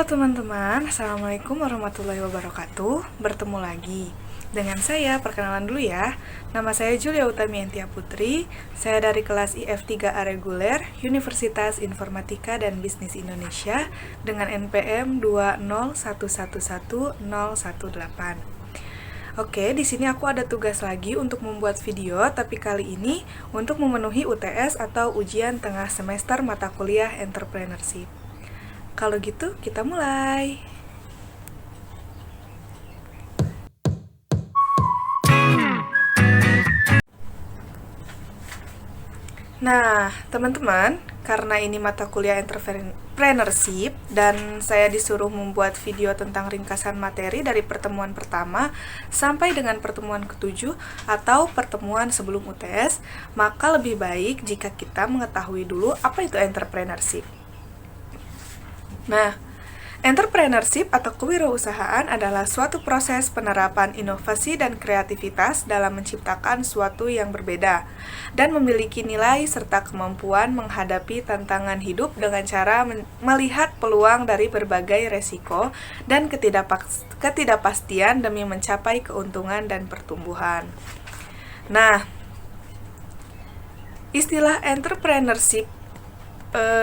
teman-teman, Assalamualaikum warahmatullahi wabarakatuh. Bertemu lagi dengan saya, perkenalan dulu ya. Nama saya Julia Utamiantia Putri. Saya dari kelas IF3A reguler Universitas Informatika dan Bisnis Indonesia dengan NPM 201111018. Oke, di sini aku ada tugas lagi untuk membuat video, tapi kali ini untuk memenuhi UTS atau ujian tengah semester mata kuliah Entrepreneurship. Kalau gitu, kita mulai. Nah, teman-teman, karena ini mata kuliah entrepreneurship dan saya disuruh membuat video tentang ringkasan materi dari pertemuan pertama sampai dengan pertemuan ke-7 atau pertemuan sebelum UTS, maka lebih baik jika kita mengetahui dulu apa itu entrepreneurship. Nah, entrepreneurship atau kewirausahaan adalah suatu proses penerapan inovasi dan kreativitas dalam menciptakan suatu yang berbeda dan memiliki nilai serta kemampuan menghadapi tantangan hidup dengan cara melihat peluang dari berbagai resiko dan ketidakpastian demi mencapai keuntungan dan pertumbuhan. Nah, istilah entrepreneurship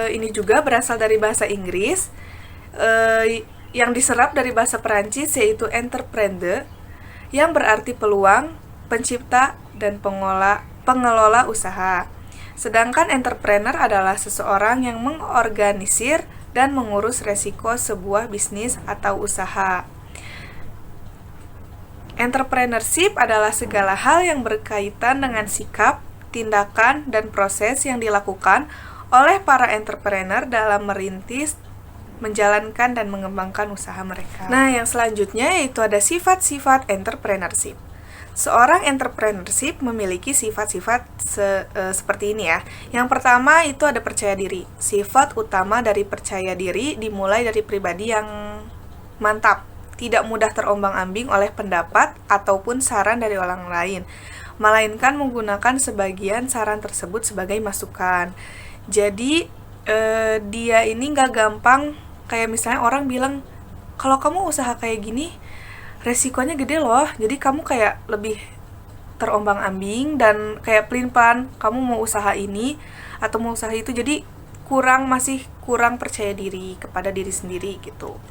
ini juga berasal dari bahasa Inggris yang diserap dari bahasa Perancis, yaitu entreprendre, yang berarti peluang, pencipta, dan pengelola usaha. Sedangkan entrepreneur adalah seseorang yang mengorganisir dan mengurus resiko sebuah bisnis atau usaha. Entrepreneurship adalah segala hal yang berkaitan dengan sikap, tindakan, dan proses yang dilakukan oleh para entrepreneur dalam merintis, menjalankan, dan mengembangkan usaha mereka. Nah, yang selanjutnya yaitu ada sifat-sifat entrepreneurship. Seorang entrepreneurship memiliki sifat-sifat seperti ini ya. Yang pertama itu ada percaya diri. Sifat utama dari percaya diri dimulai dari pribadi yang mantap, tidak mudah terombang-ambing oleh pendapat ataupun saran dari orang lain, melainkan menggunakan sebagian saran tersebut sebagai masukan. Jadi dia ini gak gampang, kayak misalnya orang bilang, kalau kamu usaha kayak gini, resikonya gede loh, jadi kamu kayak lebih terombang-ambing dan kayak pelin-pelan kamu mau usaha ini atau mau usaha itu, jadi masih kurang percaya diri kepada diri sendiri gitu.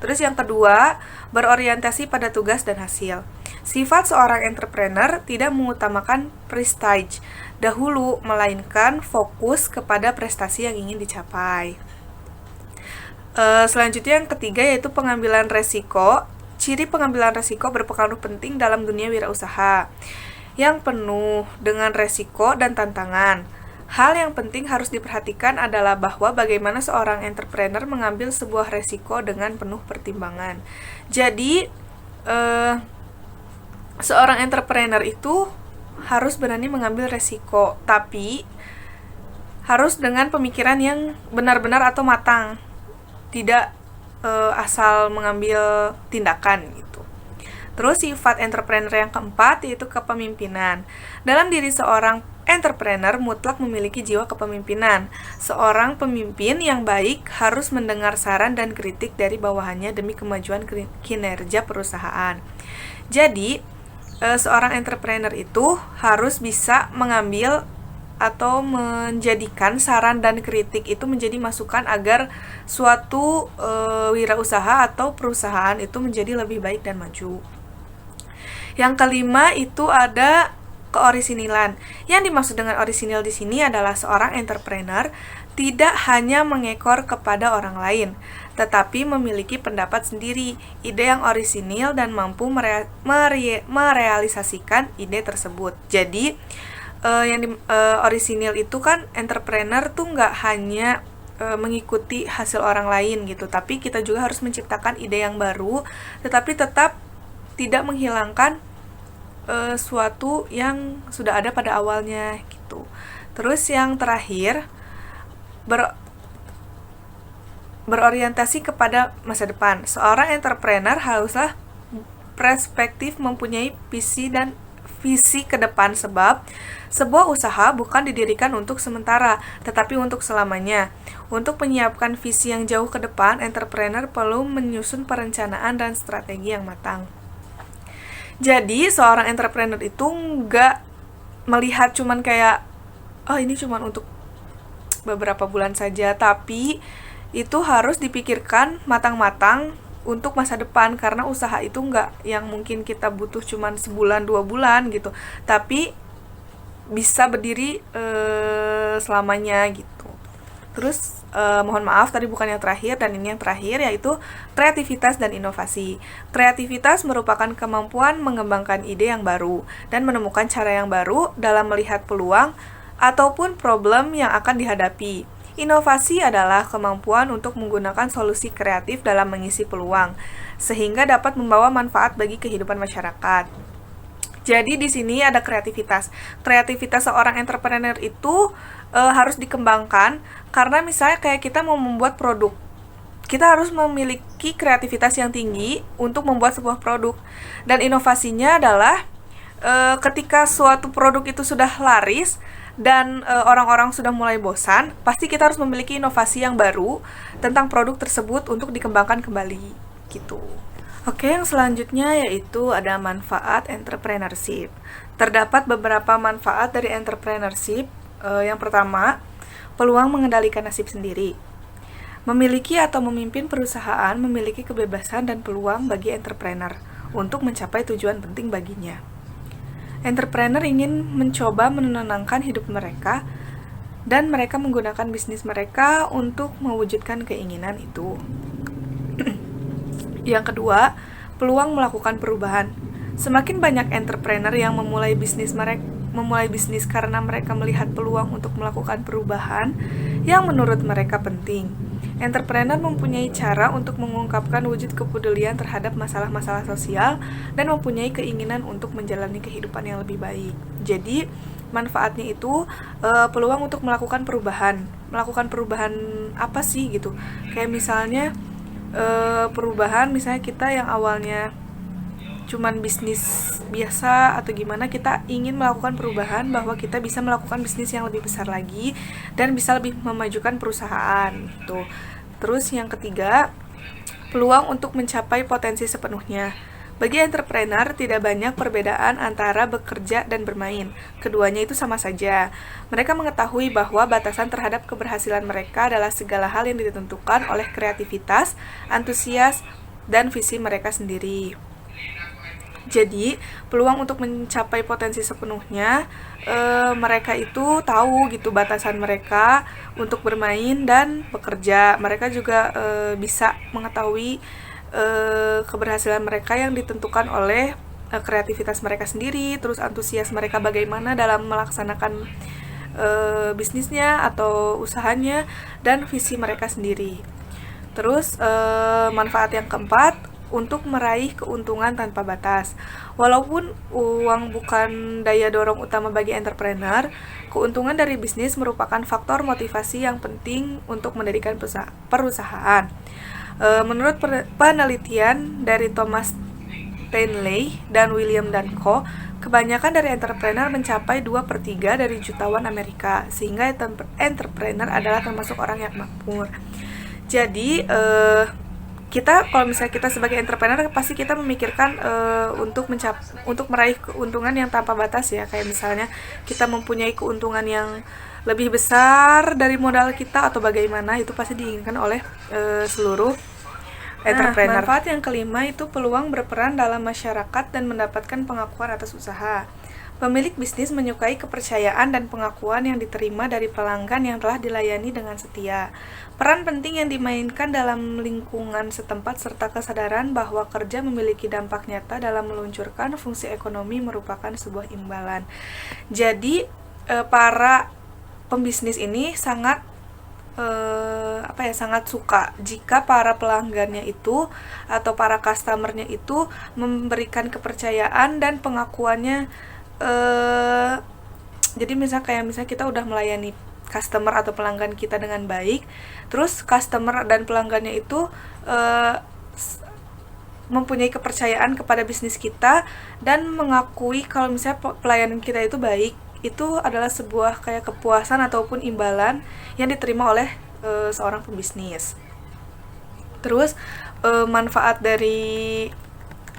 Terus yang kedua, berorientasi pada tugas dan hasil. Sifat seorang entrepreneur tidak mengutamakan prestige dahulu, melainkan fokus kepada prestasi yang ingin dicapai. Selanjutnya yang ketiga yaitu pengambilan resiko. Ciri pengambilan resiko berpengaruh penting dalam dunia wirausaha yang penuh dengan resiko dan tantangan. Hal yang penting harus diperhatikan adalah bahwa bagaimana seorang entrepreneur mengambil sebuah resiko dengan penuh pertimbangan. Jadi, seorang entrepreneur itu harus berani mengambil resiko, tapi harus dengan pemikiran yang benar-benar atau matang, tidak asal mengambil tindakan gitu. Terus sifat entrepreneur yang keempat yaitu kepemimpinan. Dalam diri seorang entrepreneur mutlak memiliki jiwa kepemimpinan. Seorang pemimpin yang baik harus mendengar saran dan kritik dari bawahannya demi kemajuan kinerja perusahaan. Jadi, seorang entrepreneur itu harus bisa mengambil atau menjadikan saran dan kritik itu menjadi masukan agar suatu wirausaha atau perusahaan itu menjadi lebih baik dan maju. Yang kelima itu ada keorisinilan. Yang dimaksud dengan orisinil di sini adalah seorang entrepreneur tidak hanya mengekor kepada orang lain, tetapi memiliki pendapat sendiri, ide yang orisinil dan mampu merealisasikan ide tersebut. Jadi, orisinil itu kan entrepreneur tuh nggak hanya mengikuti hasil orang lain gitu, tapi kita juga harus menciptakan ide yang baru, tetapi tetap tidak menghilangkan suatu yang sudah ada pada awalnya gitu. Terus yang terakhir, berorientasi kepada masa depan. Seorang entrepreneur haruslah perspektif, mempunyai visi dan visi ke depan, sebab sebuah usaha bukan didirikan untuk sementara, tetapi untuk selamanya. Untuk menyiapkan visi yang jauh ke depan, entrepreneur perlu menyusun perencanaan dan strategi yang matang. Jadi, seorang entrepreneur itu nggak melihat cuman kayak, oh ini cuman untuk beberapa bulan saja, tapi itu harus dipikirkan matang-matang untuk masa depan, karena usaha itu nggak yang mungkin kita butuh cuman sebulan 2 bulan gitu, tapi bisa berdiri selamanya gitu. Terus mohon maaf tadi bukan yang terakhir, dan ini yang terakhir, yaitu kreativitas dan inovasi. Kreativitas merupakan kemampuan mengembangkan ide yang baru dan menemukan cara yang baru dalam melihat peluang ataupun problem yang akan dihadapi. Inovasi adalah kemampuan untuk menggunakan solusi kreatif dalam mengisi peluang, sehingga dapat membawa manfaat bagi kehidupan masyarakat. Jadi di sini ada kreativitas. Kreativitas seorang entrepreneur itu harus dikembangkan, karena misalnya kayak kita mau membuat produk, kita harus memiliki kreativitas yang tinggi untuk membuat sebuah produk. Dan inovasinya adalah ketika suatu produk itu sudah laris dan orang-orang sudah mulai bosan, pasti kita harus memiliki inovasi yang baru tentang produk tersebut untuk dikembangkan kembali gitu. Oke, yang selanjutnya yaitu ada manfaat entrepreneurship. Terdapat beberapa manfaat dari entrepreneurship. Yang pertama, peluang mengendalikan nasib sendiri. Memiliki atau memimpin perusahaan memiliki kebebasan dan peluang bagi entrepreneur untuk mencapai tujuan penting baginya. Entrepreneur ingin mencoba menenangkan hidup mereka, dan mereka menggunakan bisnis mereka untuk mewujudkan keinginan itu. Yang kedua, peluang melakukan perubahan. Semakin banyak entrepreneur yang memulai bisnis karena mereka melihat peluang untuk melakukan perubahan yang menurut mereka penting. Entrepreneur mempunyai cara untuk mengungkapkan wujud kepedulian terhadap masalah-masalah sosial dan mempunyai keinginan untuk menjalani kehidupan yang lebih baik. Jadi, manfaatnya itu peluang untuk melakukan perubahan. Melakukan perubahan apa sih gitu? Kayak misalnya perubahan, misalnya kita yang awalnya cuman bisnis biasa atau gimana, kita ingin melakukan perubahan bahwa kita bisa melakukan bisnis yang lebih besar lagi dan bisa lebih memajukan perusahaan gitu. Terus yang ketiga, peluang untuk mencapai potensi sepenuhnya. Bagi entrepreneur tidak banyak perbedaan antara bekerja dan bermain. Keduanya itu sama saja. Mereka mengetahui bahwa batasan terhadap keberhasilan mereka adalah segala hal yang ditentukan oleh kreativitas, antusias, dan visi mereka sendiri. Jadi, peluang untuk mencapai potensi sepenuhnya, mereka itu tahu gitu batasan mereka untuk bermain dan bekerja. Mereka juga bisa mengetahui keberhasilan mereka yang ditentukan oleh kreativitas mereka sendiri, terus antusias mereka bagaimana dalam melaksanakan bisnisnya atau usahanya, dan visi mereka sendiri. Terus manfaat yang keempat, untuk meraih keuntungan tanpa batas. Walaupun uang bukan daya dorong utama bagi entrepreneur, keuntungan dari bisnis merupakan faktor motivasi yang penting untuk mendirikan perusahaan. Menurut penelitian dari Thomas Stanley dan William Co., kebanyakan dari entrepreneur mencapai 2/3 dari jutawan Amerika, sehingga entrepreneur adalah termasuk orang yang makmur. Jadi, kita kalau misalnya kita sebagai entrepreneur pasti kita memikirkan untuk meraih keuntungan yang tanpa batas ya, kayak misalnya kita mempunyai keuntungan yang lebih besar dari modal kita atau bagaimana, itu pasti diinginkan oleh seluruh entrepreneur. Manfaat yang kelima itu peluang berperan dalam masyarakat dan mendapatkan pengakuan atas usaha. Pemilik bisnis menyukai kepercayaan dan pengakuan yang diterima dari pelanggan yang telah dilayani dengan setia. Peran penting yang dimainkan dalam lingkungan setempat serta kesadaran bahwa kerja memiliki dampak nyata dalam meluncurkan fungsi ekonomi merupakan sebuah imbalan. Jadi para pembisnis ini sangat sangat suka jika para pelanggannya itu atau para customernya itu memberikan kepercayaan dan pengakuannya. Jadi misalnya kita udah melayani customer atau pelanggan kita dengan baik, terus customer dan pelanggannya itu mempunyai kepercayaan kepada bisnis kita dan mengakui kalau misalnya pelayanan kita itu baik, itu adalah sebuah kayak kepuasan ataupun imbalan yang diterima oleh seorang pembisnis. Terus manfaat dari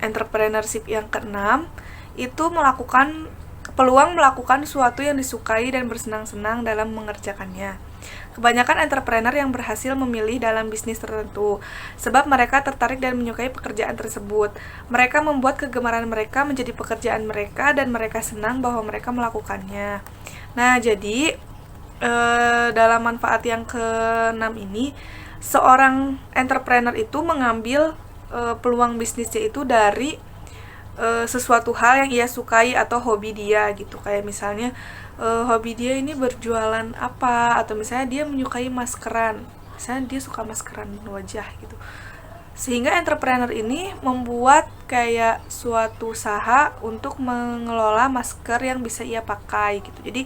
entrepreneurship yang keenam itu peluang melakukan sesuatu yang disukai dan bersenang-senang dalam mengerjakannya. Kebanyakan entrepreneur yang berhasil memilih dalam bisnis tertentu, sebab mereka tertarik dan menyukai pekerjaan tersebut. Mereka membuat kegemaran mereka menjadi pekerjaan mereka dan mereka senang bahwa mereka melakukannya. Nah, jadi dalam manfaat yang ke-6 ini, seorang entrepreneur itu mengambil peluang bisnisnya itu dari sesuatu hal yang ia sukai atau hobi dia gitu. Kayak misalnya hobi dia ini berjualan apa, atau misalnya dia menyukai maskeran, misalnya dia suka maskeran wajah gitu, sehingga entrepreneur ini membuat kayak suatu usaha untuk mengelola masker yang bisa ia pakai gitu. Jadi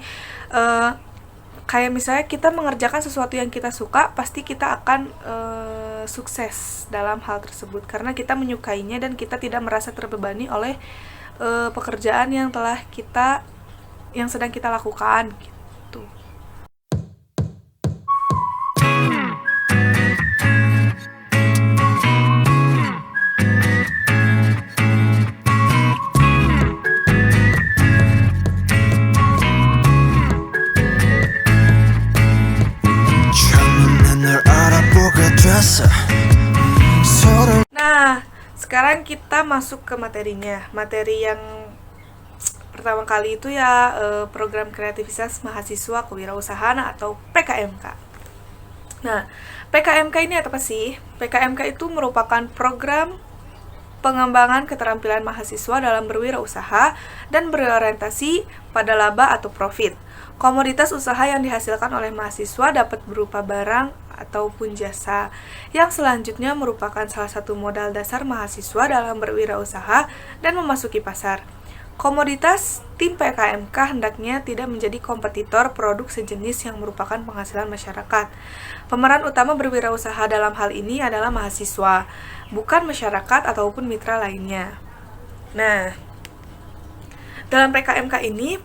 kayak misalnya kita mengerjakan sesuatu yang kita suka, pasti kita akan sukses dalam hal tersebut karena kita menyukainya dan kita tidak merasa terbebani oleh pekerjaan yang sedang kita lakukan gitu. Nah, sekarang kita masuk ke materinya. Materi yang pertama kali itu ya program kreativitas mahasiswa kewirausahaan atau PKMK. Nah, PKMK ini apa sih? PKMK itu merupakan program pengembangan keterampilan mahasiswa dalam berwirausaha dan berorientasi pada laba atau profit. Komoditas usaha yang dihasilkan oleh mahasiswa dapat berupa barang ataupun jasa, yang selanjutnya merupakan salah satu modal dasar mahasiswa dalam berwirausaha dan memasuki pasar. Komoditas tim PKMK hendaknya tidak menjadi kompetitor produk sejenis yang merupakan penghasilan masyarakat. Pemeran utama berwirausaha dalam hal ini adalah mahasiswa, bukan masyarakat ataupun mitra lainnya. Nah, dalam PKMK ini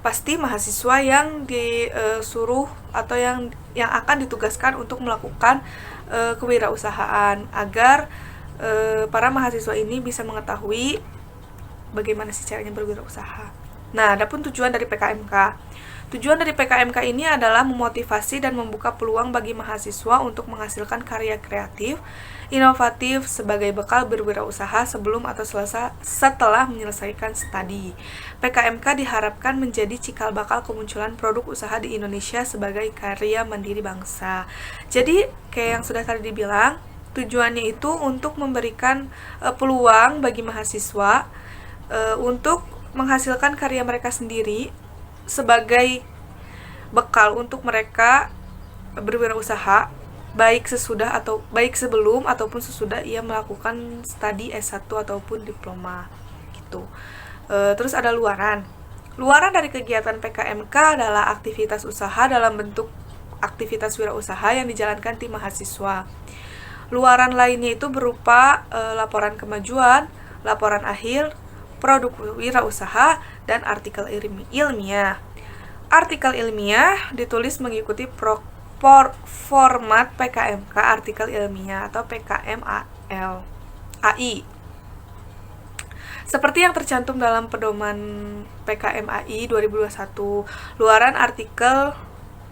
pasti mahasiswa yang disuruh atau yang akan ditugaskan untuk melakukan kewirausahaan agar para mahasiswa ini bisa mengetahui bagaimana sih caranya berwirausaha. Nah, adapun tujuan dari PKMK. Tujuan dari PKMK ini adalah memotivasi dan membuka peluang bagi mahasiswa untuk menghasilkan karya kreatif, inovatif sebagai bekal berwirausaha sebelum atau setelah menyelesaikan studi. PKMK diharapkan menjadi cikal bakal kemunculan produk usaha di Indonesia sebagai karya mandiri bangsa. Jadi, kayak yang sudah tadi dibilang, tujuannya itu untuk memberikan peluang bagi mahasiswa untuk menghasilkan karya mereka sendiri sebagai bekal untuk mereka berwirausaha baik sebelum ataupun sesudah ia melakukan studi S1 ataupun diploma gitu. Terus ada luaran. Luaran dari kegiatan PKMK adalah aktivitas usaha dalam bentuk aktivitas wirausaha yang dijalankan tim mahasiswa. Luaran lainnya itu berupa laporan kemajuan, laporan akhir, produk wirausaha, dan artikel ilmiah. Artikel ilmiah ditulis mengikuti format PKMK artikel ilmiah atau PKMAL AI. Seperti yang tercantum dalam pedoman PKMAI 2021, luaran artikel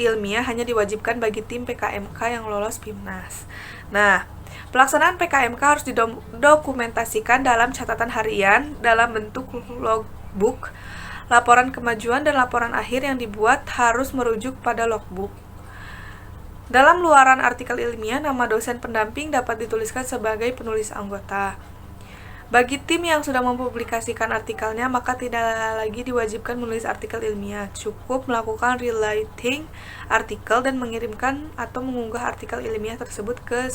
ilmiah hanya diwajibkan bagi tim PKMK yang lolos PIMNAS. Nah, pelaksanaan PKMK harus didokumentasikan dalam catatan harian dalam bentuk logbook. Laporan kemajuan dan laporan akhir yang dibuat harus merujuk pada logbook. Dalam luaran artikel ilmiah, nama dosen pendamping dapat dituliskan sebagai penulis anggota. Bagi tim yang sudah mempublikasikan artikelnya, maka tidak lagi diwajibkan menulis artikel ilmiah. Cukup melakukan relating artikel dan mengirimkan atau mengunggah artikel ilmiah tersebut ke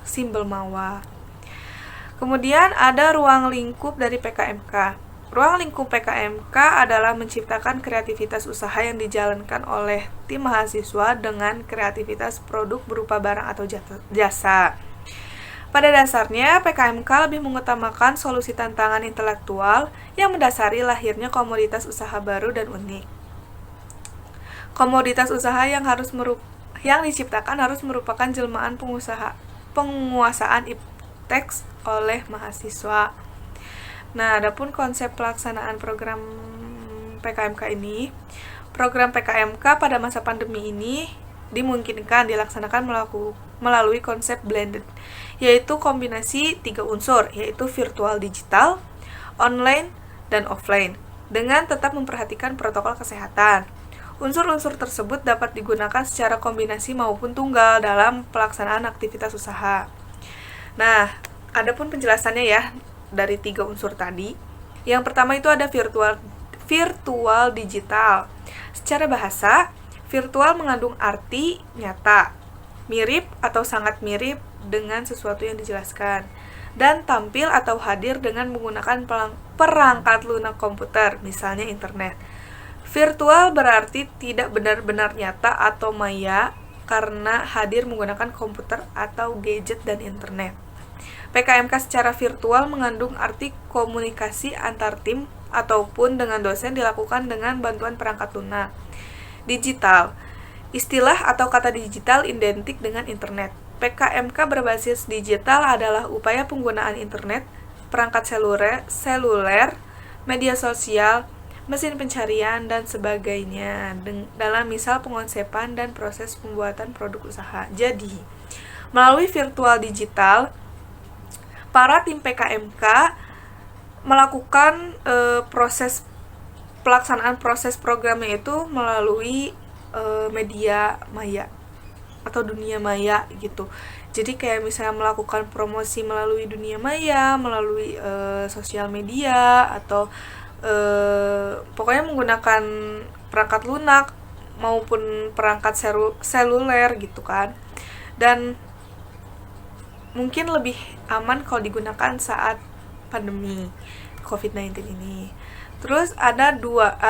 Simbelmawa. Kemudian ada ruang lingkup dari PKMK. Ruang lingkup PKMK adalah menciptakan kreativitas usaha yang dijalankan oleh tim mahasiswa dengan kreativitas produk berupa barang atau jasa. Pada dasarnya, PKMK lebih mengutamakan solusi tantangan intelektual yang mendasari lahirnya komoditas usaha baru dan unik. Komoditas usaha yang diciptakan harus merupakan jelmaan penguasaan ipteks oleh mahasiswa. Nah, adapun konsep pelaksanaan program PKMK ini, program PKMK pada masa pandemi ini dimungkinkan dilaksanakan melalui konsep blended, yaitu kombinasi 3 unsur, yaitu virtual digital, online, dan offline, dengan tetap memperhatikan protokol kesehatan. Unsur-unsur tersebut dapat digunakan secara kombinasi maupun tunggal dalam pelaksanaan aktivitas usaha. Nah, adapun penjelasannya ya dari 3 unsur tadi. Yang pertama itu ada virtual digital. Secara bahasa, virtual mengandung arti nyata, mirip atau sangat mirip dengan sesuatu yang dijelaskan, dan tampil atau hadir dengan menggunakan perangkat lunak komputer, misalnya internet. Virtual berarti tidak benar-benar nyata atau maya karena hadir menggunakan komputer atau gadget dan internet. PKMK secara virtual mengandung arti komunikasi antar tim ataupun dengan dosen dilakukan dengan bantuan perangkat lunak. Digital. Istilah atau kata digital identik dengan internet. PKMK berbasis digital adalah upaya penggunaan internet, perangkat seluler, media sosial, mesin pencarian, dan sebagainya dalam misal pengonsepan dan proses pembuatan produk usaha. Jadi, melalui virtual digital, para tim PKMK melakukan pelaksanaan proses programnya itu melalui media maya atau dunia maya gitu. Jadi kayak misalnya melakukan promosi melalui dunia maya, melalui sosial media, atau pokoknya menggunakan perangkat lunak maupun perangkat seluler gitu kan. Dan mungkin lebih aman kalau digunakan saat pandemi COVID-19 ini. Terus ada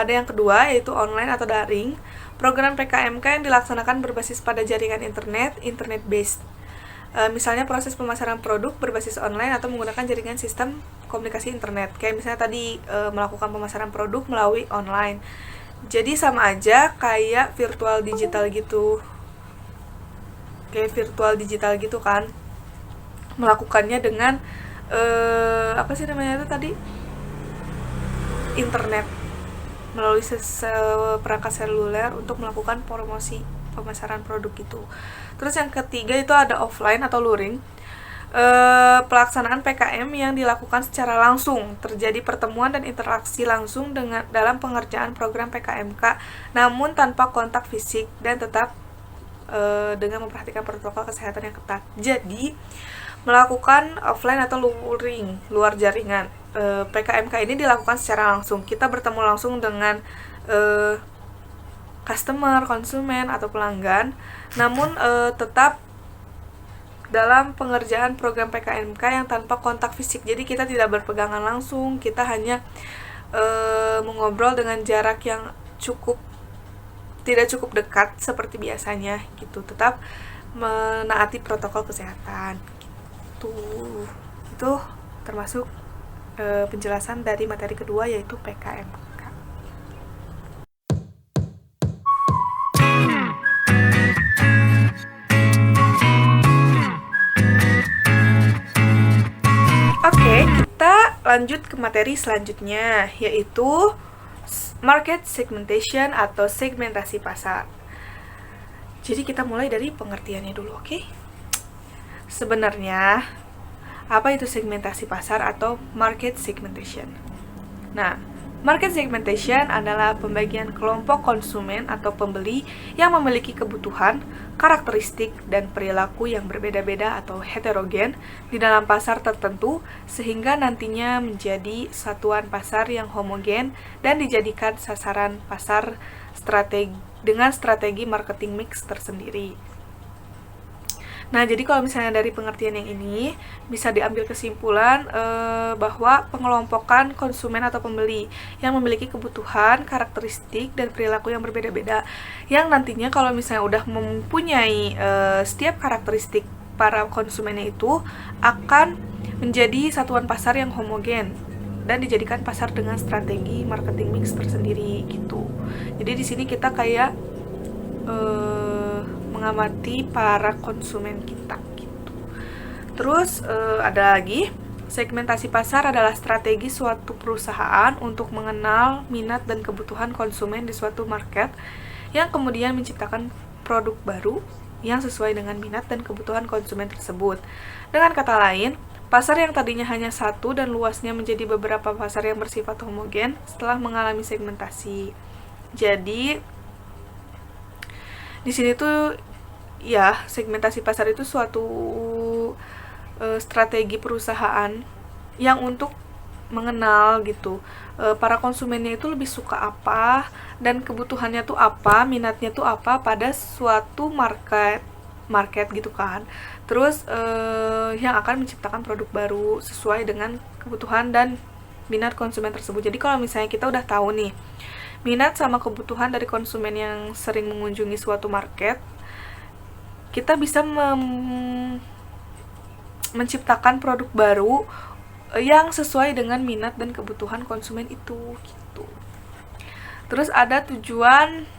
yang kedua yaitu online atau daring. Program PKMK yang dilaksanakan berbasis pada jaringan internet based. Misalnya proses pemasaran produk berbasis online atau menggunakan jaringan sistem komunikasi internet. Kayak misalnya tadi melakukan pemasaran produk melalui online. Jadi sama aja kayak virtual digital gitu. Kayak virtual digital gitu kan. Melakukannya dengan internet melalui perangkat seluler untuk melakukan promosi pemasaran produk itu. Terus yang ketiga itu ada offline atau luring. Pelaksanaan PKM yang dilakukan secara langsung, terjadi pertemuan dan interaksi langsung dalam pengerjaan program PKMK, namun tanpa kontak fisik dan tetap dengan memperhatikan protokol kesehatan yang ketat. Jadi melakukan offline atau luring, luar jaringan. PKMK ini dilakukan secara langsung. Kita bertemu langsung dengan customer, konsumen, atau pelanggan, namun tetap dalam pengerjaan program PKMK yang tanpa kontak fisik. Jadi kita tidak berpegangan langsung, kita hanya mengobrol dengan jarak yang tidak cukup dekat seperti biasanya gitu. Tetap menaati protokol kesehatan. Itu termasuk penjelasan dari materi kedua yaitu PKMK. Oke, kita lanjut ke materi selanjutnya yaitu market segmentation atau segmentasi pasar. Jadi kita mulai dari pengertiannya dulu, oke? Sebenarnya, apa itu segmentasi pasar atau market segmentation? Nah, market segmentation adalah pembagian kelompok konsumen atau pembeli yang memiliki kebutuhan, karakteristik, dan perilaku yang berbeda-beda atau heterogen di dalam pasar tertentu sehingga nantinya menjadi satuan pasar yang homogen dan dijadikan sasaran pasar dengan strategi marketing mix tersendiri. Nah, jadi kalau misalnya dari pengertian yang ini bisa diambil kesimpulan bahwa pengelompokan konsumen atau pembeli yang memiliki kebutuhan, karakteristik, dan perilaku yang berbeda-beda yang nantinya kalau misalnya udah mempunyai setiap karakteristik para konsumennya itu akan menjadi satuan pasar yang homogen dan dijadikan pasar dengan strategi marketing mix tersendiri gitu. Jadi di sini kita kayak mengamati para konsumen kita gitu. Terus ada lagi, segmentasi pasar adalah strategi suatu perusahaan untuk mengenal minat dan kebutuhan konsumen di suatu market yang kemudian menciptakan produk baru yang sesuai dengan minat dan kebutuhan konsumen tersebut. Dengan kata lain, pasar yang tadinya hanya satu dan luasnya menjadi beberapa pasar yang bersifat homogen setelah mengalami segmentasi. Jadi, di sini tuh ya, segmentasi pasar itu suatu strategi perusahaan yang untuk mengenal gitu para konsumennya itu lebih suka apa dan kebutuhannya tuh apa, minatnya tuh apa pada suatu market gitu kan. Terus yang akan menciptakan produk baru sesuai dengan kebutuhan dan minat konsumen tersebut. Jadi kalau misalnya kita udah tahu nih minat sama kebutuhan dari konsumen yang sering mengunjungi suatu market, kita bisa menciptakan produk baru yang sesuai dengan minat dan kebutuhan konsumen itu gitu. Terus ada tujuan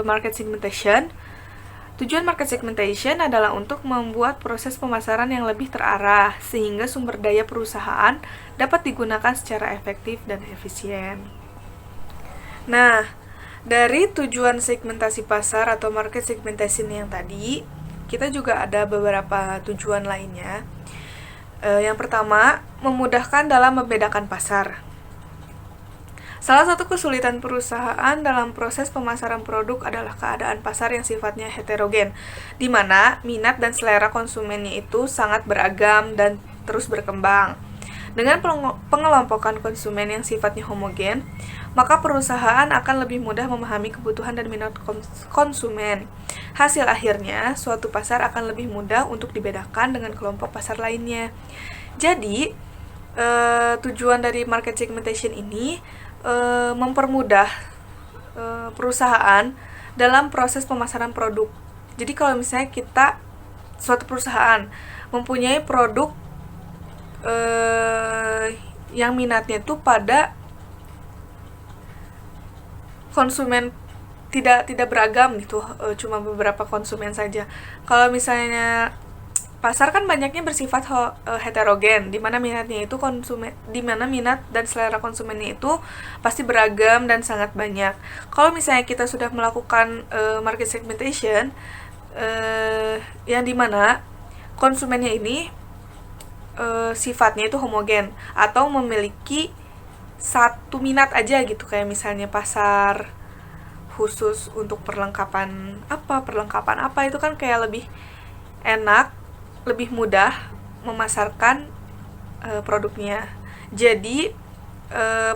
market segmentation. Tujuan market segmentation adalah untuk membuat proses pemasaran yang lebih terarah sehingga sumber daya perusahaan dapat digunakan secara efektif dan efisien. Nah, dari tujuan segmentasi pasar atau market segmentation yang tadi, kita juga ada beberapa tujuan lainnya. Yang pertama, memudahkan dalam membedakan pasar. Salah satu kesulitan perusahaan dalam proses pemasaran produk adalah keadaan pasar yang sifatnya heterogen, di mana minat dan selera konsumennya itu sangat beragam dan terus berkembang. Dengan pengelompokan konsumen yang sifatnya homogen, maka perusahaan akan lebih mudah memahami kebutuhan dan minat konsumen. Hasil akhirnya, suatu pasar akan lebih mudah untuk dibedakan dengan kelompok pasar lainnya. Jadi, tujuan dari market segmentation ini mempermudah perusahaan dalam proses pemasaran produk. Jadi kalau misalnya suatu perusahaan mempunyai produk yang minatnya itu pada konsumen tidak beragam gitu, cuma beberapa konsumen saja. Kalau misalnya pasar kan banyaknya bersifat heterogen, di mana minatnya itu di mana minat dan selera konsumennya itu pasti beragam dan sangat banyak. Kalau misalnya kita sudah melakukan market segmentation, yang dimana konsumennya ini sifatnya itu homogen atau memiliki satu minat aja gitu, kayak misalnya pasar khusus untuk perlengkapan apa itu kan kayak lebih enak, lebih mudah memasarkan produknya. Jadi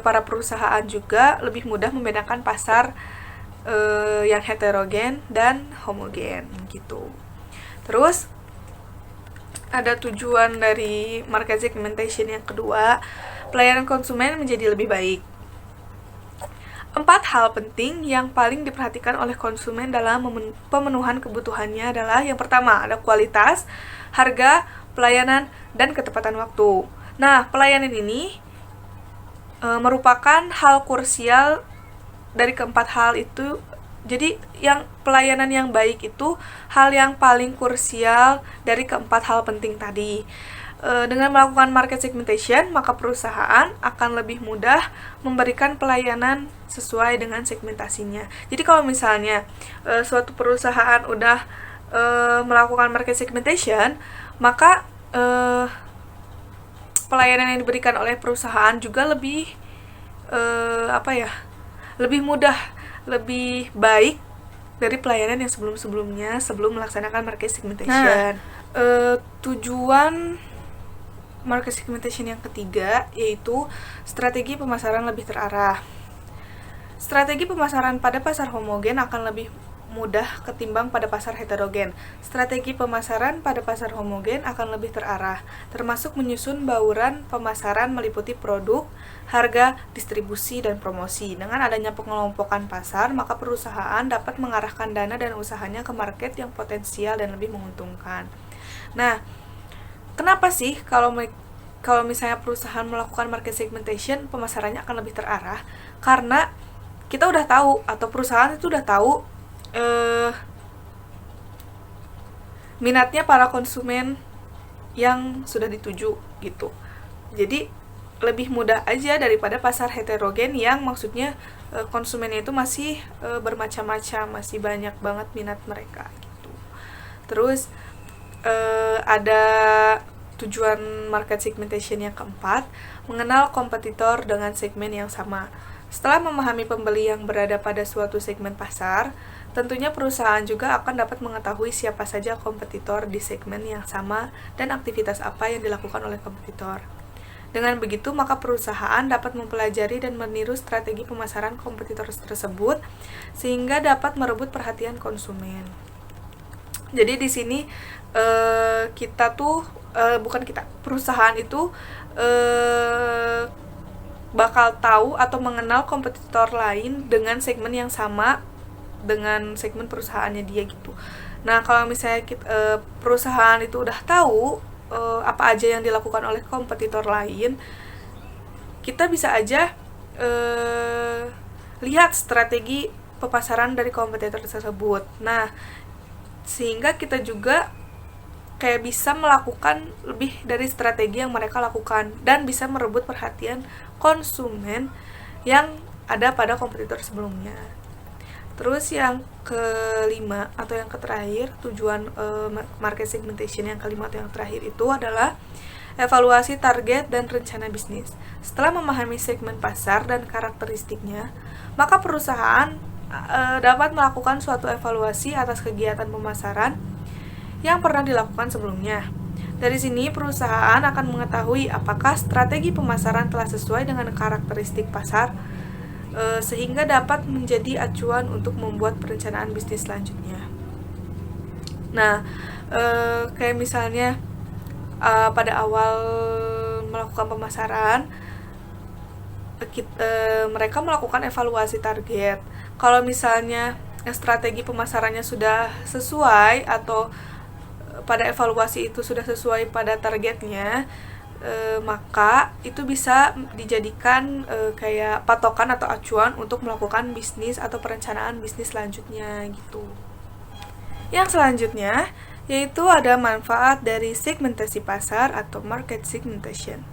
para perusahaan juga lebih mudah membedakan pasar yang heterogen dan homogen gitu. Terus ada tujuan dari market segmentation yang kedua, pelayanan konsumen menjadi lebih baik. 4 hal penting yang paling diperhatikan oleh konsumen dalam pemenuhan kebutuhannya adalah yang pertama, ada kualitas, harga, pelayanan, dan ketepatan waktu. Nah, pelayanan ini merupakan hal krusial dari keempat hal itu. Jadi, yang pelayanan yang baik itu hal yang paling krusial dari keempat hal penting tadi. Dengan melakukan market segmentation, maka perusahaan akan lebih mudah memberikan pelayanan sesuai dengan segmentasinya. Jadi kalau misalnya suatu perusahaan udah melakukan market segmentation, maka pelayanan yang diberikan oleh perusahaan juga lebih lebih mudah, lebih baik dari pelayanan yang sebelum-sebelumnya sebelum melaksanakan market segmentation. Tujuan market segmentation yang ketiga yaitu strategi pemasaran lebih terarah. Strategi pemasaran pada pasar homogen akan lebih mudah ketimbang pada pasar heterogen. Strategi pemasaran pada pasar homogen akan lebih terarah, termasuk menyusun bauran pemasaran meliputi produk, harga, distribusi, dan promosi. Dengan adanya pengelompokan pasar, maka perusahaan dapat mengarahkan dana dan usahanya ke market yang potensial dan lebih menguntungkan. Nah, kenapa sih kalau misalnya perusahaan melakukan market segmentation, pemasarannya akan lebih terarah? Karena kita udah tahu, atau perusahaan itu udah tahu minatnya para konsumen yang sudah dituju gitu. Jadi lebih mudah aja daripada pasar heterogen yang maksudnya konsumennya itu masih bermacam-macam, masih banyak banget minat mereka gitu. Terus ada tujuan market segmentation yang keempat, mengenal kompetitor dengan segmen yang sama. Setelah memahami pembeli yang berada pada suatu segmen pasar, tentunya perusahaan juga akan dapat mengetahui siapa saja kompetitor di segmen yang sama dan aktivitas apa yang dilakukan oleh kompetitor. Dengan begitu, maka perusahaan dapat mempelajari dan meniru strategi pemasaran kompetitor tersebut sehingga dapat merebut perhatian konsumen. Jadi di sini perusahaan itu bakal tahu atau mengenal kompetitor lain dengan segmen yang sama dengan segmen perusahaannya dia gitu. Nah, kalau misalnya perusahaan itu udah tahu apa aja yang dilakukan oleh kompetitor lain, kita bisa aja lihat strategi pemasaran dari kompetitor tersebut. Nah, sehingga kita juga kayak bisa melakukan lebih dari strategi yang mereka lakukan dan bisa merebut perhatian konsumen yang ada pada kompetitor sebelumnya. Terus yang kelima atau yang terakhir, tujuan market segmentation yang kelima atau yang terakhir itu adalah evaluasi target dan rencana bisnis. Setelah memahami segmen pasar dan karakteristiknya, maka perusahaan dapat melakukan suatu evaluasi atas kegiatan pemasaran yang pernah dilakukan sebelumnya. Dari sini, perusahaan akan mengetahui apakah strategi pemasaran telah sesuai dengan karakteristik pasar, sehingga dapat menjadi acuan untuk membuat perencanaan bisnis selanjutnya. Nah, kayak misalnya pada awal melakukan pemasaran, mereka melakukan evaluasi target. Kalau misalnya strategi pemasarannya sudah sesuai atau pada evaluasi itu sudah sesuai pada targetnya, maka itu bisa dijadikan kayak patokan atau acuan untuk melakukan bisnis atau perencanaan bisnis selanjutnya gitu. Yang selanjutnya yaitu ada manfaat dari segmentasi pasar atau market segmentation.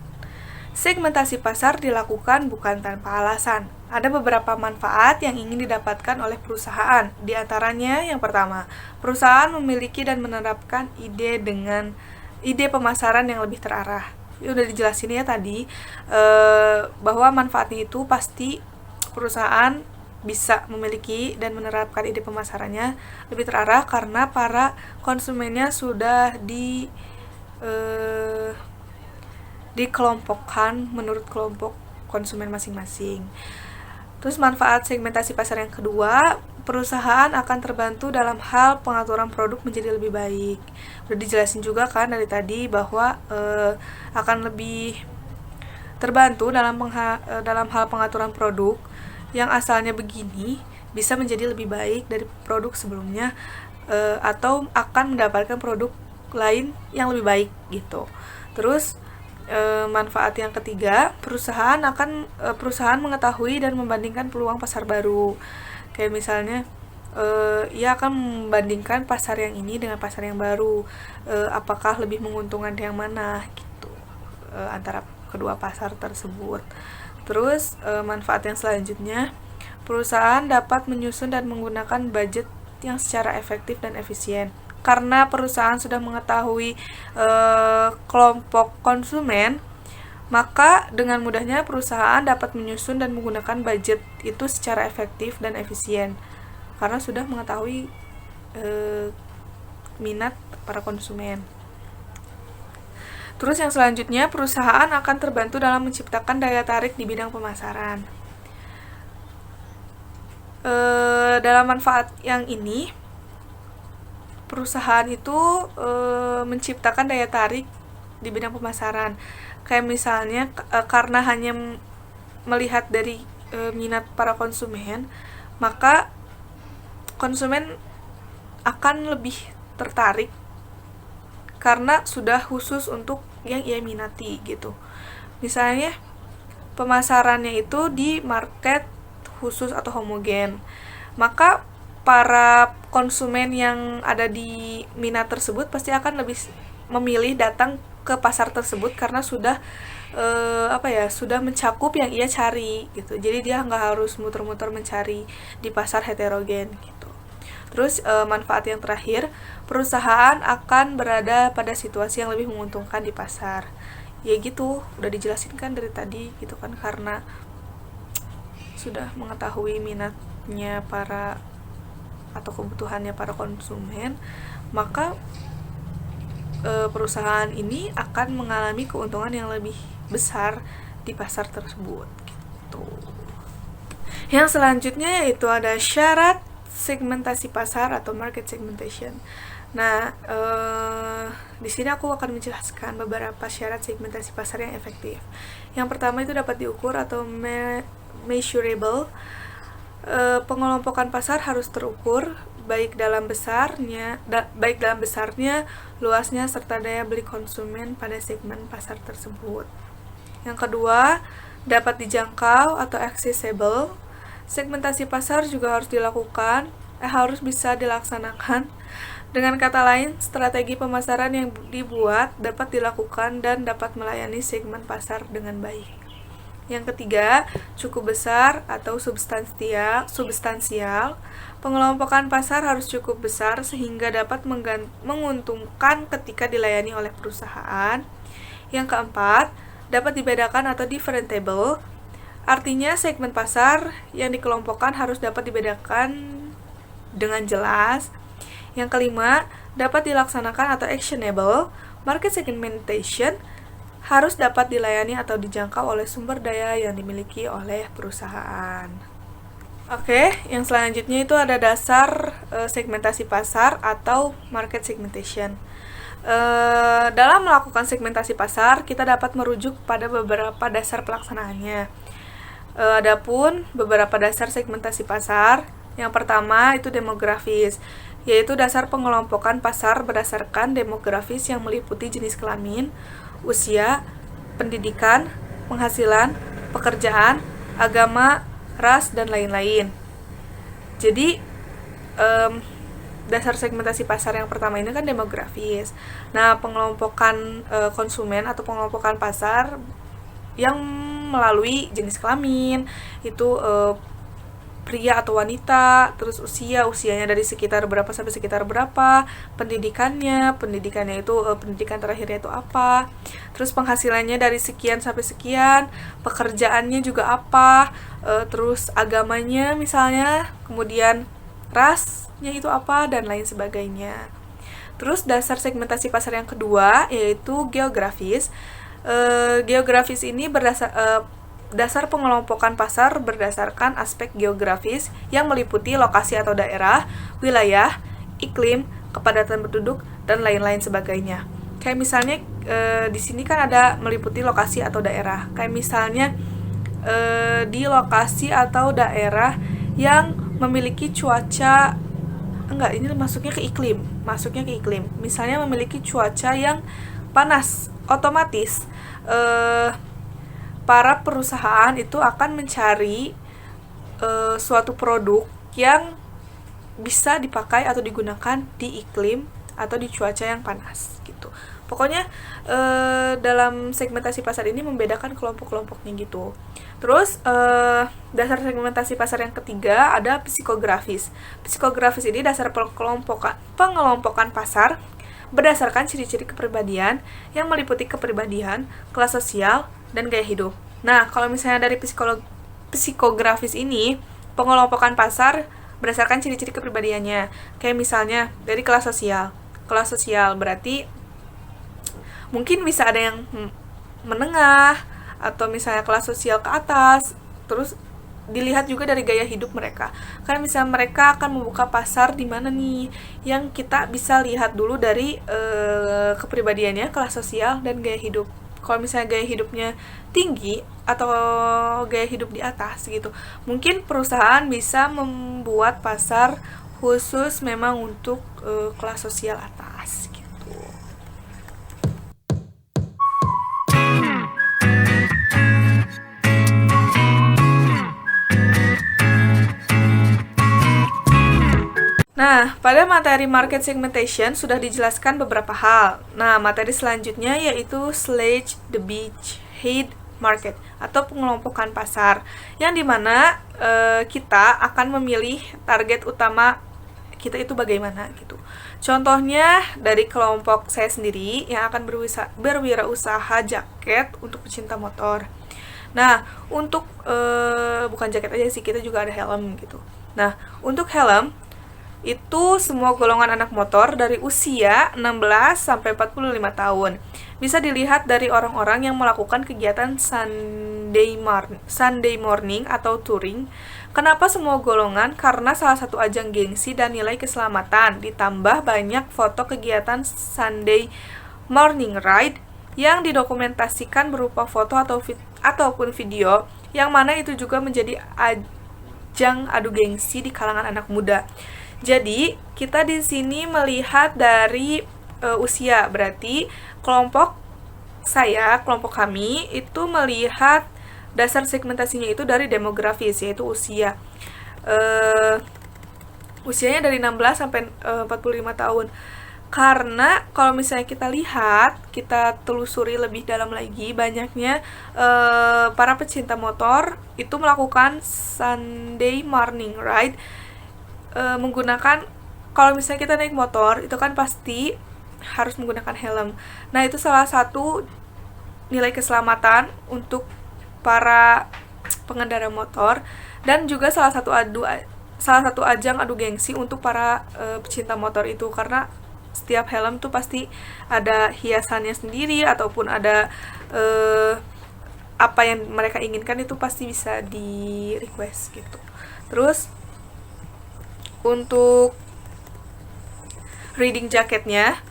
Segmentasi pasar dilakukan bukan tanpa alasan. Ada beberapa manfaat yang ingin didapatkan oleh perusahaan. Di antaranya, yang pertama, perusahaan memiliki dan menerapkan ide pemasaran yang lebih terarah. Udah dijelasin ya tadi, bahwa manfaatnya itu pasti perusahaan bisa memiliki dan menerapkan ide pemasarannya lebih terarah karena para konsumennya sudah dikelompokkan menurut kelompok konsumen masing-masing. Terus manfaat segmentasi pasar yang kedua, perusahaan akan terbantu dalam hal pengaturan produk menjadi lebih baik. Udah dijelasin juga kan dari tadi bahwa akan lebih terbantu dalam hal pengaturan produk yang asalnya begini bisa menjadi lebih baik dari produk sebelumnya, atau akan mendapatkan produk lain yang lebih baik gitu. Terus manfaat yang ketiga, perusahaan mengetahui dan membandingkan peluang pasar baru. Kayak misalnya ia akan membandingkan pasar yang ini dengan pasar yang baru, apakah lebih menguntungkan yang mana gitu, antara kedua pasar tersebut. Terus manfaat yang selanjutnya, perusahaan dapat menyusun dan menggunakan budget yang secara efektif dan efisien. Karena perusahaan sudah mengetahui kelompok konsumen, maka dengan mudahnya perusahaan dapat menyusun dan menggunakan budget itu secara efektif dan efisien karena sudah mengetahui minat para konsumen. Terus yang selanjutnya, perusahaan akan terbantu dalam menciptakan daya tarik di bidang pemasaran. Dalam manfaat yang ini, perusahaan itu menciptakan daya tarik di bidang pemasaran. Kayak misalnya karena hanya melihat dari minat para konsumen, maka konsumen akan lebih tertarik karena sudah khusus untuk yang ia minati gitu. Misalnya pemasarannya itu di market khusus atau homogen, maka para konsumen yang ada di minat tersebut pasti akan lebih memilih datang ke pasar tersebut karena sudah sudah mencakup yang ia cari gitu. Jadi dia nggak harus muter-muter mencari di pasar heterogen gitu. Terus manfaat yang terakhir, perusahaan akan berada pada situasi yang lebih menguntungkan di pasar. Ya gitu, udah dijelasin kan dari tadi gitu kan, karena sudah mengetahui minatnya para atau kebutuhannya para konsumen, maka perusahaan ini akan mengalami keuntungan yang lebih besar di pasar tersebut gitu. Yang selanjutnya yaitu ada syarat segmentasi pasar atau market segmentation. Nah, di sini aku akan menjelaskan beberapa syarat segmentasi pasar yang efektif. Yang pertama itu dapat diukur atau measurable. Pengelompokan pasar harus terukur baik dalam besarnya, luasnya serta daya beli konsumen pada segmen pasar tersebut. Yang kedua, dapat dijangkau atau accessible. Segmentasi pasar juga harus bisa dilaksanakan. Dengan kata lain, strategi pemasaran yang dibuat dapat dilakukan dan dapat melayani segmen pasar dengan baik. Yang ketiga, cukup besar atau substansial. Pengelompokan pasar harus cukup besar sehingga dapat menguntungkan ketika dilayani oleh perusahaan. Yang keempat, dapat dibedakan atau differentiable. Artinya segmen pasar yang dikelompokkan harus dapat dibedakan dengan jelas. Yang kelima, dapat dilaksanakan atau actionable. Market segmentation harus dapat dilayani atau dijangkau oleh sumber daya yang dimiliki oleh perusahaan. Oke, yang selanjutnya itu ada dasar segmentasi pasar atau market segmentation. Dalam melakukan segmentasi pasar, kita dapat merujuk pada beberapa dasar pelaksanaannya. Adapun beberapa dasar segmentasi pasar, yang pertama itu demografis, yaitu dasar pengelompokan pasar berdasarkan demografis yang meliputi jenis kelamin, usia, pendidikan, penghasilan, pekerjaan, agama, ras, dan lain-lain. Jadi, dasar segmentasi pasar yang pertama ini kan demografis. Nah, pengelompokan konsumen atau pengelompokan pasar yang melalui jenis kelamin, itu pria atau wanita, terus usianya dari sekitar berapa sampai sekitar berapa, pendidikannya itu pendidikan terakhirnya itu apa, terus penghasilannya dari sekian sampai sekian, pekerjaannya juga apa, terus agamanya misalnya, kemudian rasnya itu apa, dan lain sebagainya. Terus dasar segmentasi pasar yang kedua yaitu geografis. Geografis ini dasar pengelompokan pasar berdasarkan aspek geografis yang meliputi lokasi atau daerah, wilayah, iklim, kepadatan penduduk, dan lain-lain sebagainya. Kayak misalnya di sini kan ada meliputi lokasi atau daerah. Kayak misalnya di lokasi atau daerah yang memiliki cuaca ini masuknya ke iklim. Misalnya memiliki cuaca yang panas, otomatis para perusahaan itu akan mencari suatu produk yang bisa dipakai atau digunakan di iklim atau di cuaca yang panas gitu. Pokoknya dalam segmentasi pasar ini membedakan kelompok-kelompoknya gitu. Terus dasar segmentasi pasar yang ketiga ada psikografis. Psikografis ini dasar pengelompokan pasar berdasarkan ciri-ciri kepribadian yang meliputi kepribadian, kelas sosial, dan gaya hidup. Nah, kalau misalnya dari psikografis ini, pengelompokan pasar berdasarkan ciri-ciri kepribadiannya. Kayak misalnya dari kelas sosial. Kelas sosial berarti mungkin bisa ada yang menengah, atau misalnya kelas sosial ke atas. Terus dilihat juga dari gaya hidup mereka. Kayak misalnya mereka akan membuka pasar di mana nih, yang kita bisa lihat dulu dari kepribadiannya, kelas sosial, dan gaya hidup. Kalau misalnya gaya hidupnya tinggi atau gaya hidup di atas gitu, mungkin perusahaan bisa membuat pasar khusus memang untuk kelas sosial atas gitu. Nah, pada materi market segmentation sudah dijelaskan beberapa hal. Nah, materi selanjutnya yaitu Sledge the Beachhead Market atau pengelompokan pasar, yang dimana kita akan memilih target utama kita itu bagaimana gitu. Contohnya dari kelompok saya sendiri yang akan berwirausaha jaket untuk pecinta motor. Nah, untuk bukan jaket aja sih, kita juga ada helm gitu. Nah, untuk helm itu semua golongan anak motor dari usia 16 sampai 45 tahun. Bisa dilihat dari orang-orang yang melakukan kegiatan Sunday morning atau touring. Kenapa semua golongan? Karena salah satu ajang gengsi dan nilai keselamatan, ditambah banyak foto kegiatan Sunday morning ride yang didokumentasikan berupa foto ataupun video, yang mana itu juga menjadi ajang adu gengsi di kalangan anak muda. Jadi, kita di sini melihat dari usia, berarti kelompok kami itu melihat dasar segmentasinya itu dari demografis, yaitu usia. Usianya dari 16 sampai 45 tahun. Karena kalau misalnya kita lihat, kita telusuri lebih dalam lagi, banyaknya para pecinta motor itu melakukan Sunday morning ride menggunakan, kalau misalnya kita naik motor itu kan pasti harus menggunakan helm. Nah, itu salah satu nilai keselamatan untuk para pengendara motor, dan juga salah satu ajang adu gengsi untuk para pecinta motor itu, karena setiap helm tuh pasti ada hiasannya sendiri ataupun ada apa yang mereka inginkan, itu pasti bisa di request gitu. Terus untuk reading jaketnya,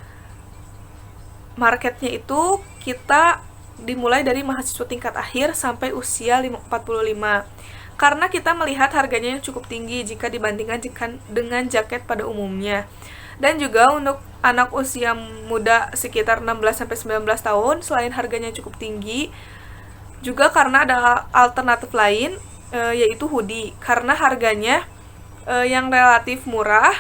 marketnya itu kita dimulai dari mahasiswa tingkat akhir sampai usia 45. Karena kita melihat harganya yang cukup tinggi jika dibandingkan dengan jaket pada umumnya. Dan juga untuk anak usia muda sekitar 16-19 tahun, selain harganya cukup tinggi, juga karena ada alternatif lain, yaitu hoodie. Karena harganya yang relatif murah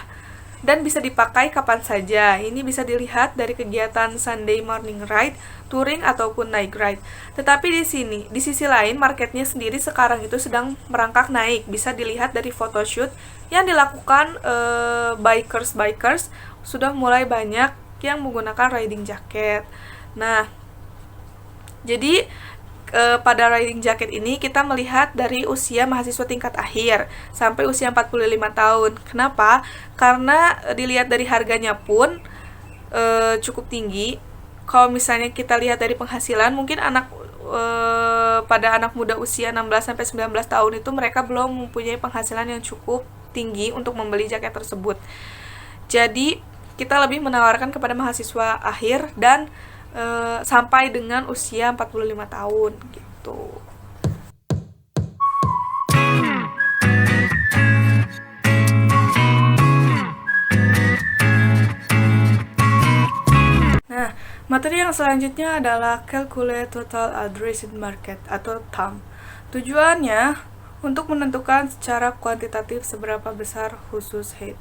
dan bisa dipakai kapan saja. Ini bisa dilihat dari kegiatan Sunday morning ride, touring ataupun night ride. Tetapi di sisi lain, marketnya sendiri sekarang itu sedang merangkak naik. Bisa dilihat dari photoshoot yang dilakukan bikers sudah mulai banyak yang menggunakan riding jacket. Nah, jadi pada riding jacket ini kita melihat dari usia mahasiswa tingkat akhir sampai usia 45 tahun. Kenapa? Karena dilihat dari harganya pun cukup tinggi. Kalau misalnya kita lihat dari penghasilan, mungkin pada anak muda usia 16 sampai 19 tahun itu mereka belum mempunyai penghasilan yang cukup tinggi untuk membeli jaket tersebut. Jadi kita lebih menawarkan kepada mahasiswa akhir dan sampai dengan usia 45 tahun gitu. Nah, materi yang selanjutnya adalah Calculate Total Addressed Market atau TAM. Tujuannya untuk menentukan secara kuantitatif seberapa besar khusus head.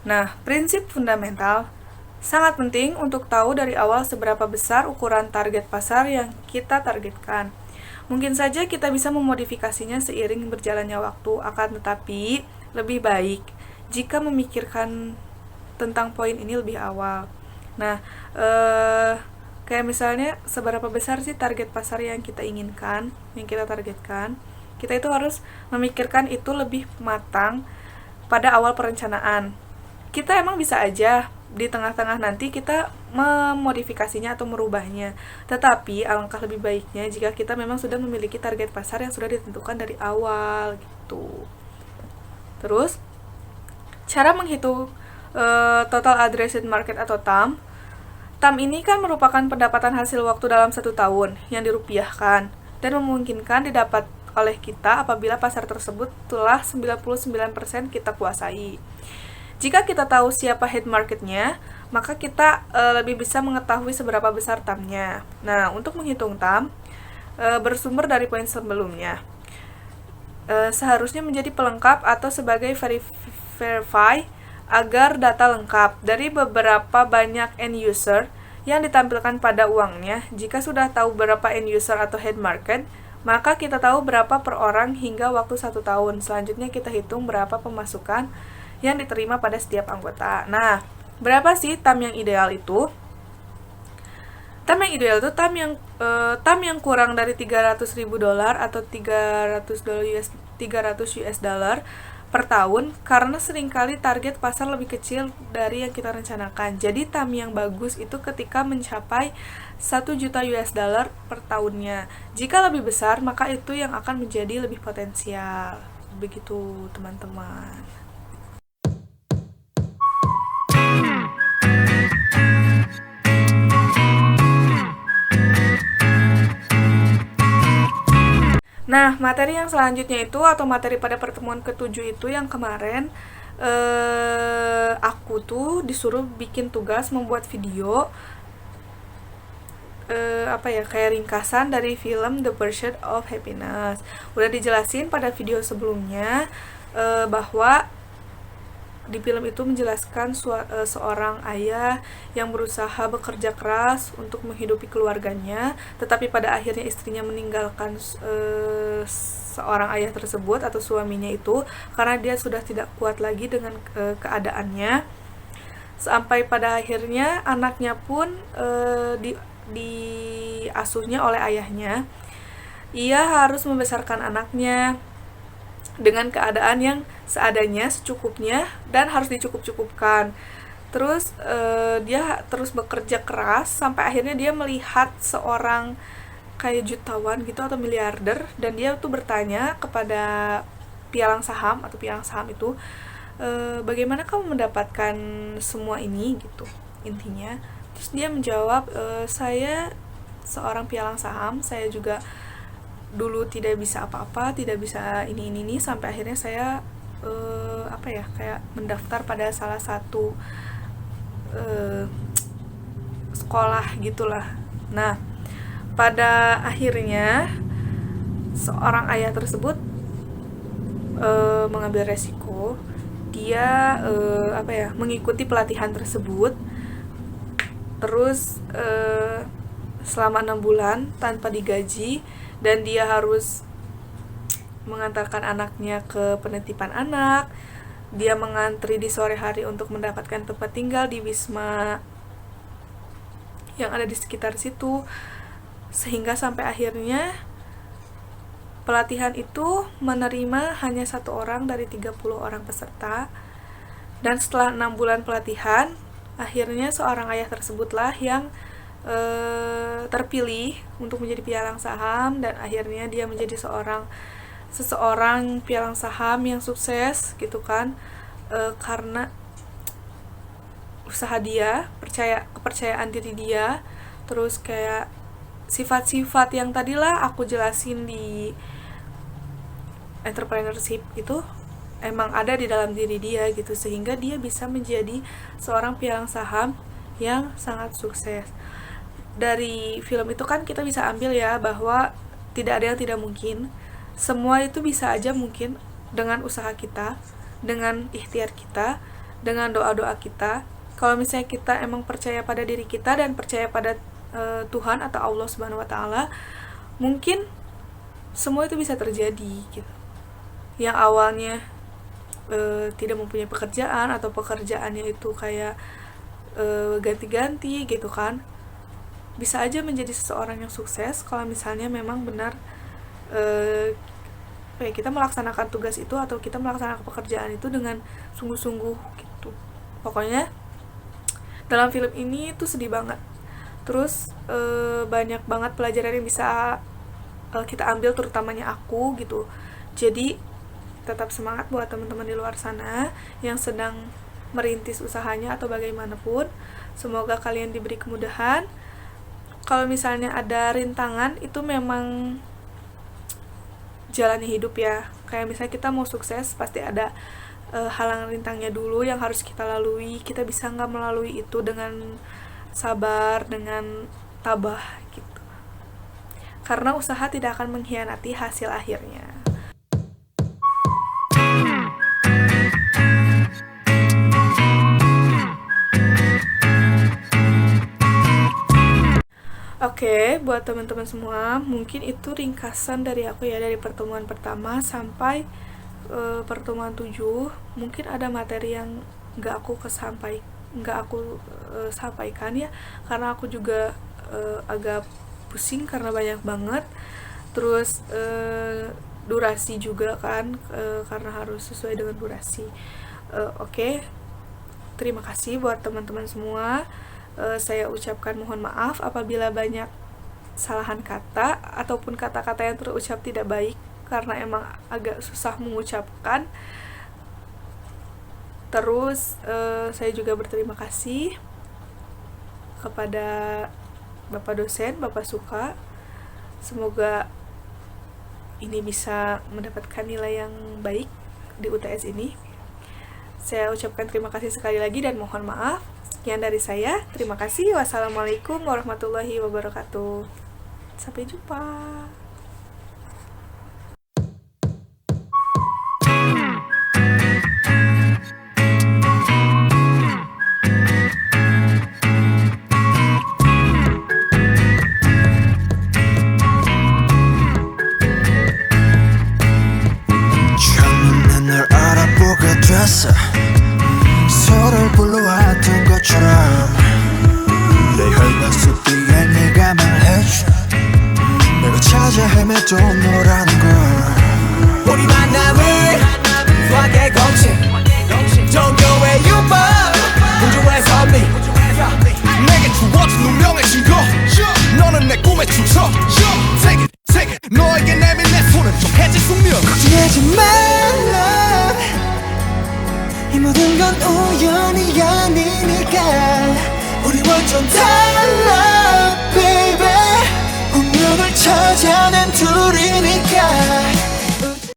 Nah, prinsip fundamental sangat penting untuk tahu dari awal seberapa besar ukuran target pasar yang kita targetkan. Mungkin saja kita bisa memodifikasinya seiring berjalannya waktu, akan tetapi lebih baik jika memikirkan tentang poin ini lebih awal. Nah, kayak misalnya seberapa besar sih target pasar yang kita inginkan, yang kita targetkan. Kita itu harus memikirkan itu lebih matang pada awal perencanaan. Kita emang bisa aja di tengah-tengah nanti kita memodifikasinya atau merubahnya. Tetapi alangkah lebih baiknya jika kita memang sudah memiliki target pasar yang sudah ditentukan dari awal gitu. Terus cara menghitung total addressed market atau TAM. TAM ini kan merupakan pendapatan hasil waktu dalam 1 tahun yang dirupiahkan dan memungkinkan didapat oleh kita apabila pasar tersebut telah 99% kita kuasai. Jika kita tahu siapa head marketnya, maka kita lebih bisa mengetahui seberapa besar TAM-nya. Nah, untuk menghitung TAM, bersumber dari poin sebelumnya. Seharusnya menjadi pelengkap atau sebagai verify agar data lengkap dari beberapa banyak end user yang ditampilkan pada uangnya. Jika sudah tahu berapa end user atau head market, maka kita tahu berapa per orang hingga waktu 1 tahun. Selanjutnya kita hitung berapa pemasukan yang diterima pada setiap anggota. Nah, berapa sih TAM yang ideal itu? TAM yang ideal itu TAM yang kurang dari $300.000 atau 300 US dollar per tahun, karena seringkali target pasar lebih kecil dari yang kita rencanakan. Jadi TAM yang bagus itu ketika mencapai 1 juta US dollar per tahunnya. Jika lebih besar, maka itu yang akan menjadi lebih potensial. Begitu, teman-teman. Nah, materi yang selanjutnya itu, atau materi pada pertemuan ke-7 itu yang kemarin, aku tuh disuruh bikin tugas membuat video, kayak ringkasan dari film The Pursuit of Happiness. Udah dijelasin pada video sebelumnya, bahwa di film itu menjelaskan seorang ayah yang berusaha bekerja keras untuk menghidupi keluarganya, tetapi pada akhirnya istrinya meninggalkan seorang ayah tersebut atau suaminya itu karena dia sudah tidak kuat lagi dengan keadaannya. Sampai pada akhirnya anaknya pun diasuhnya oleh ayahnya. Ia harus membesarkan anaknya dengan keadaan yang seadanya, secukupnya, dan harus dicukup-cukupkan. Terus dia terus bekerja keras sampai akhirnya dia melihat seorang kayak jutawan gitu atau miliarder, dan dia tuh bertanya kepada pialang saham itu, bagaimana kamu mendapatkan semua ini gitu intinya. Terus dia menjawab, saya seorang pialang saham, saya juga dulu tidak bisa apa-apa, tidak bisa ini sampai akhirnya saya kayak mendaftar pada salah satu sekolah gitulah. Nah, pada akhirnya seorang ayah tersebut mengambil resiko. Dia mengikuti pelatihan tersebut. Terus selama 6 bulan tanpa digaji, dan dia harus mengantarkan anaknya ke penitipan anak. Dia mengantri di sore hari untuk mendapatkan tempat tinggal di wisma yang ada di sekitar situ, sehingga sampai akhirnya pelatihan itu menerima hanya 1 orang dari 30 orang peserta. Dan setelah 6 bulan pelatihan, akhirnya seorang ayah tersebutlah yang terpilih untuk menjadi pialang saham, dan akhirnya dia menjadi seseorang pialang saham yang sukses gitu kan, karena usaha dia, kepercayaan diri dia, terus kayak sifat-sifat yang tadilah aku jelasin di entrepreneurship itu emang ada di dalam diri dia gitu, sehingga dia bisa menjadi seorang pialang saham yang sangat sukses. Dari film itu kan kita bisa ambil ya bahwa tidak ada yang tidak mungkin. Semua itu bisa aja mungkin dengan usaha kita, dengan ikhtiar kita, dengan doa-doa kita. Kalau misalnya kita emang percaya pada diri kita dan percaya pada Tuhan atau Allah Subhanahu wa taala, mungkin semua itu bisa terjadi gitu. Yang awalnya tidak mempunyai pekerjaan, atau pekerjaannya itu kayak ganti-ganti gitu kan, bisa aja menjadi seseorang yang sukses kalau misalnya memang benar kita melaksanakan tugas itu atau kita melaksanakan pekerjaan itu dengan sungguh-sungguh gitu. Pokoknya dalam film ini tuh sedih banget. Terus banyak banget pelajaran yang bisa kita ambil, terutamanya aku gitu. Jadi tetap semangat buat teman-teman di luar sana yang sedang merintis usahanya atau bagaimanapun. Semoga kalian diberi kemudahan. Kalau misalnya ada rintangan, itu memang jalannya hidup ya. Kayak misalnya kita mau sukses, pasti ada halangan rintangnya dulu yang harus kita lalui. Kita bisa nggak melalui itu dengan sabar, dengan tabah gitu. Karena usaha tidak akan mengkhianati hasil akhirnya. Oke, buat teman-teman semua, mungkin itu ringkasan dari aku ya, dari pertemuan pertama sampai pertemuan 7. Mungkin ada materi yang nggak aku sampaikan ya, karena aku juga agak pusing karena banyak banget. Terus durasi juga kan, karena harus sesuai dengan durasi. Oke, terima kasih buat teman-teman semua. Saya ucapkan mohon maaf apabila banyak salahan kata ataupun kata-kata yang terucap tidak baik, karena emang agak susah mengucapkan. Terus saya juga berterima kasih kepada Bapak dosen, Bapak Suka. Semoga ini bisa mendapatkan nilai yang baik di UTS ini. Saya ucapkan terima kasih sekali lagi dan mohon maaf. Sekian dari saya. Terima kasih. Wassalamualaikum warahmatullahi wabarakatuh. Sampai jumpa. 처음엔 널 알아보게 됐어. 서로를 불러왔던 것처럼 내 혈관 속 뒤에 네가 말해줘. 내가 찾아 헤매도 너라는 걸. 우리 만남을 수학의 공식 종교의 유법 우주의 섭리 내게 주어진 운명의 증거. 너는 내 꿈의 출처. 세계 너에게 내민 내 손은 정해진 숙명. 걱정하지 말라. 이 모든 건 우연이 아니니까 우리 완전 다